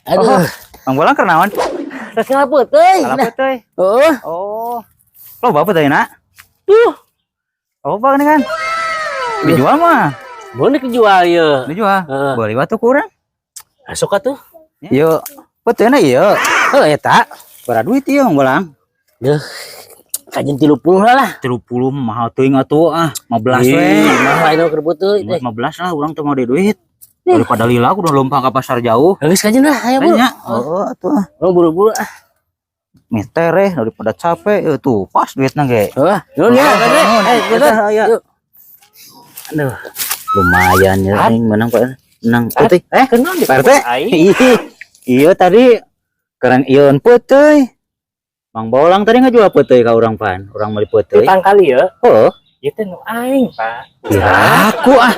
Aduh, Mang Bolang kenaon? rek ngapet euy. Salah teh. Heeh. Oh. Lo bapak teh nak? Tuh, Oh, bang ini kan. Dijual mah. boleh dijual ya. Dijual. Heeh. Boleh waktu kurang. Masuk atuh. Yo, betul ieu. Heuh eta. Berapa duit ieu Mang Bolang? Deuh. Kajen 30 lah. 30 mahal teuing atuh 15 we. Mah lain kerebut teuy teh. 15 lah urang teh mau di duit. Daripada lila aku udah lompat ke pasar jauh. Geus kajen lah, aya buru. Kayaknya. Oh, atuh. Oh, buru-buru ah. Meter daripada capek tuh pas duitnya ge. Heeh. Nuhun ya, Kade. Kita aya. Aduh, lumayan ya aing menang Pak. Menang putih. Kenal di Pak RT? Iya tadi keren ieu peuteui. Mang Bolang tadi ngajual peuteui ka urang pan. Urang meuli peuteui. Tang kali ya. Oh, Ieu teh nu aing, Pak. kira aku ah.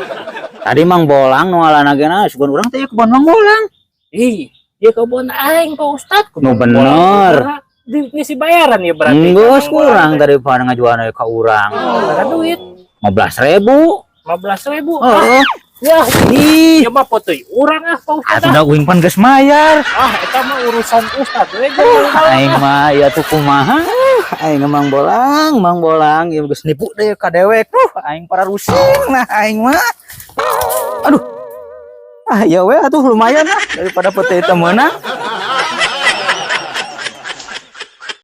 Tadi Mang Bolang nu alana geuna sugan urang teh kebon Mang Bolang. Ih, ieu kebun aing, Pak Ustad. Nu bener. Ngisi bayaran ya berarti. Geus kurang daripada ngajualna ka urang. Ada duit 15.000. 15.000. Oh, Ya, ih. ya mah potoy urang ah, Pak Ustad. Atuh da uing pan geus mayar. Eta mah urusan Ustad we. Aing mah ya tuh kumaha. Aing Mang Bolang ieu geus nipu deui ka dewek. Aing para rusing nah aing mah. Aduh. Ah ya we atuh lumayan lah daripada peuteui teh meunang.